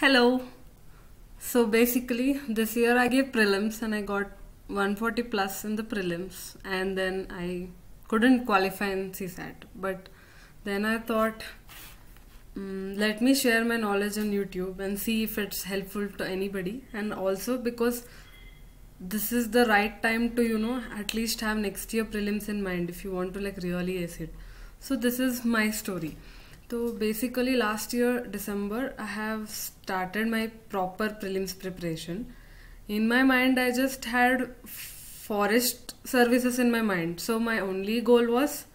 Hello. So basically, this year I gave prelims and I got 140 plus in the prelims, and then I couldn't qualify in CSAT. But then I thought, let me share my knowledge on YouTube and see if it's helpful to anybody. And also because this is the right time to, at least have next year prelims in mind if you want to like really ace it. So this is my story. So basically last year December I have started my proper prelims preparation. In my mind I just had forest services in my mind. So my only goal was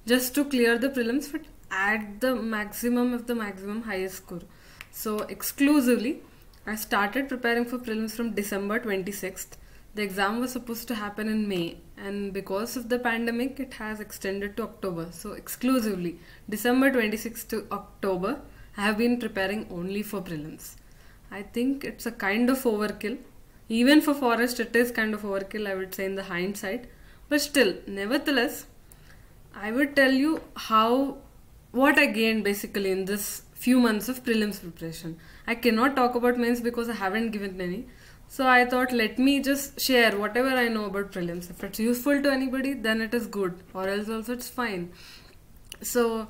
just to clear the prelims but at the maximum of the maximum highest score. So exclusively I started preparing for prelims from December 26th. The exam was supposed to happen in May, and because of the pandemic it has extended to October. So exclusively December 26th to October I have been preparing only for prelims. I think it's a kind of overkill. Even for forest it is kind of overkill, I would say, in the hindsight. But still, nevertheless, I would tell you what I gained basically in this few months of prelims preparation. I cannot talk about mains because I haven't given any. So I thought, let me just share whatever I know about prelims. If it's useful to anybody, then it is good, or else also it's fine. So,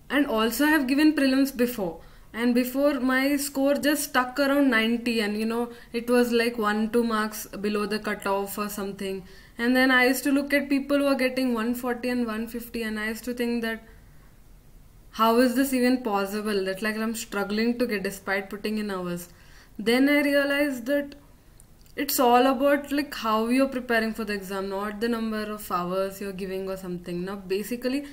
and also I have given prelims before, and before my score just stuck around 90, and it was like 1-2 marks below the cutoff or something. And then I used to look at people who are getting 140 and 150, and I used to think that how is this even possible, that like I'm struggling to get despite putting in hours. Then I realized that it's all about like how you're preparing for the exam, not the number of hours you're giving or something. Now basically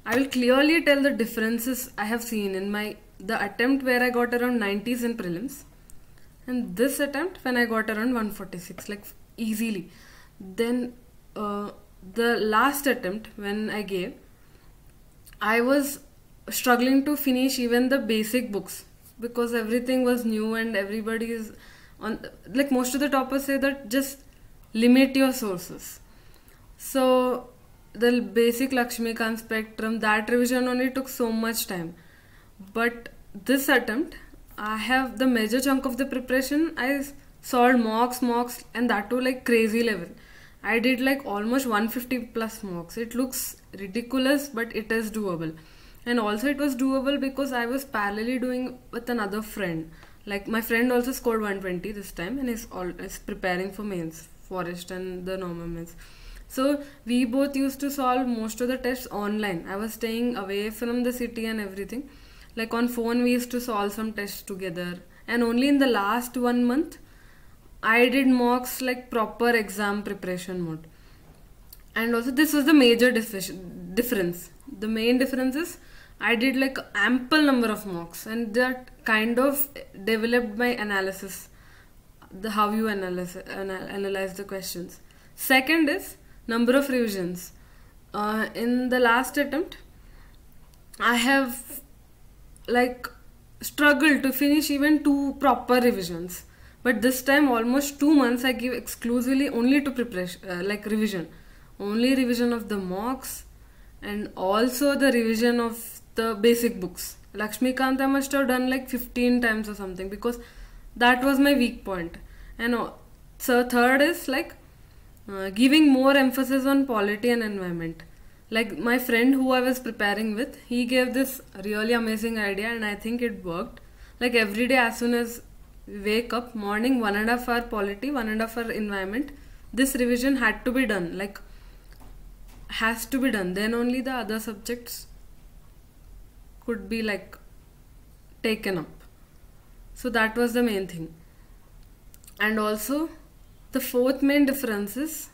I will clearly tell the differences I have seen in the attempt where I got around 90s in prelims and this attempt when I got around 146, like easily. Then the last attempt when I gave, I was struggling to finish even the basic books because everything was new and everybody is on, like most of the toppers say that just limit your sources. So the basic Lakshmikant spectrum, that revision only took so much time. But this attempt, I have the major chunk of the preparation, I solved mocks and that too like crazy level. I did like almost 150 plus mocks. It looks ridiculous but it is doable. And also it was doable because I was parallelly doing with another friend. Like my friend also scored 120 this time and is preparing for mains, forest and the normal mains. So we both used to solve most of the tests online. I was staying away from the city and everything. Like on phone we used to solve some tests together. And only in the last 1 month I did mocks like proper exam preparation mode. And also this was the major difference. The main difference is I did like ample number of mocks and that kind of developed my analysis, how you analyze the questions. Second is number of revisions. In the last attempt, I have like struggled to finish even 2 proper revisions. But this time almost 2 months I give exclusively only to preparation, like revision. Only revision of the mocks and also the revision of the basic books. Lakshmikant I must have done like 15 times or something because that was my weak point. And so third is like giving more emphasis on polity and environment. Like my friend who I was preparing with, he gave this really amazing idea and I think it worked. Like every day as soon as we wake up, morning 1.5 hour polity, 1.5 hour environment, this revision had to be done, like has to be done. Then only the other subjects could be like taken up. So that was the main thing. And also the fourth main difference is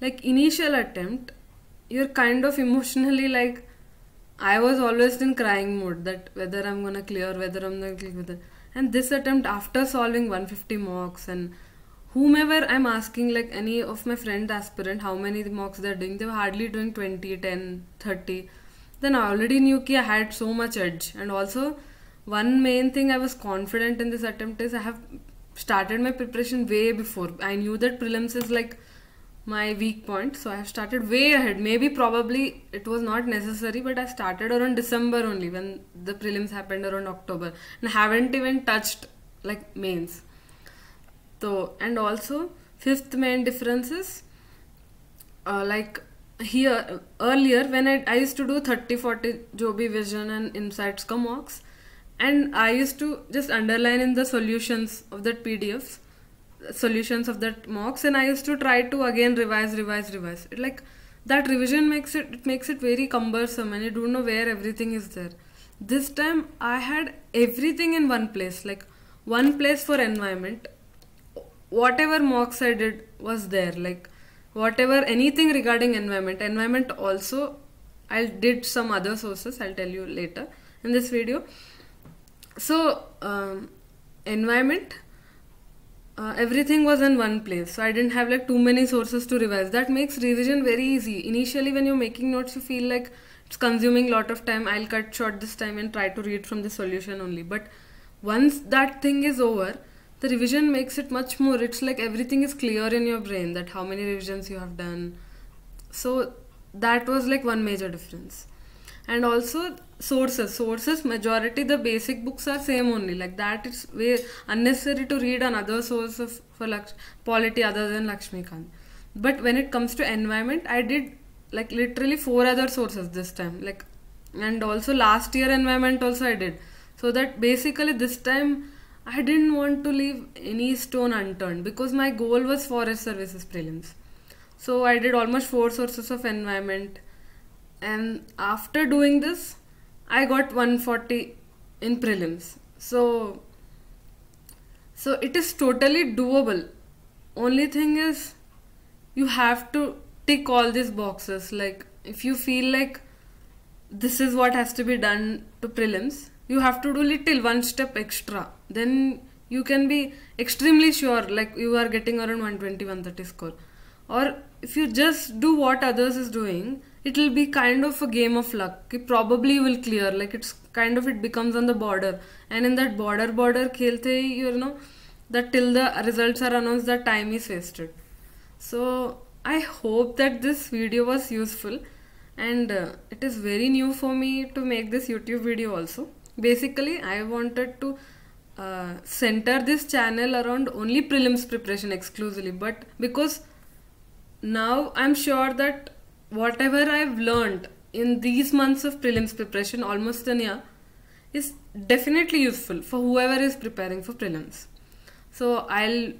like initial attempt, you're kind of emotionally like, I was always in crying mode that whether I'm gonna clear, whether I'm gonna clear with it. And this attempt after solving 150 mocks and whomever I'm asking, like any of my friend aspirant, how many mocks they're doing, they were hardly doing 20, 10, 30. Then I already knew I had so much edge. And also one main thing I was confident in this attempt is I have started my preparation way before. I knew that prelims is like my weak point. So I have started way ahead. Maybe probably it was not necessary, but I started around December only when the prelims happened around October, and haven't even touched like mains. So, and also fifth main difference is like here earlier when I used to do 30-40 Joby Vision and Insights ka mocks, and I used to just underline in the solutions of that PDFs, solutions of that mocks, and I used to try to again revise. Like that revision makes it very cumbersome, and you don't know where everything is there. This time I had everything in one place, like one place for environment. Whatever mocks I did was there, like whatever anything regarding environment also I did some other sources, I'll tell you later in this video. So environment, everything was in one place, so I didn't have like too many sources to revise. That makes revision very easy. Initially when you're making notes you feel like it's consuming a lot of time. I'll cut short this time and try to read from the solution only, but once that thing is over, the revision makes it much more. It's like everything is clear in your brain, that how many revisions you have done. So that was like one major difference. And also sources majority the basic books are same only, like that it's way unnecessary to read another source of for polity other than Lakshmikant. But when it comes to environment, I did like literally 4 other sources this time, like, and also last year environment also I did. So that basically this time I didn't want to leave any stone unturned, because my goal was forest services prelims. So I did almost 4 sources of environment, and after doing this I got 140 in prelims. So it is totally doable. Only thing is you have to tick all these boxes. Like if you feel like this is what has to be done to prelims, you have to do little one step extra, then you can be extremely sure like you are getting around 120-130 score. Or if you just do what others is doing, it will be kind of a game of luck. Probably you will clear, like it's kind of, it becomes on the border, and in that border khelte, you know, that till the results are announced, that time is wasted. So I hope that this video was useful, and it is very new for me to make this YouTube video also. Basically I wanted to center this channel around only prelims preparation exclusively, but because now I'm sure that whatever I've learned in these months of prelims preparation, almost a year, is definitely useful for whoever is preparing for prelims. So I'll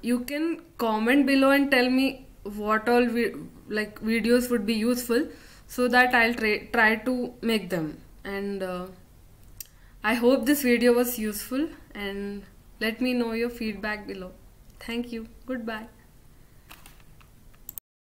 you can comment below and tell me what all videos would be useful, so that I'll try to make them. And I hope this video was useful, and let me know your feedback below. Thank you. Goodbye.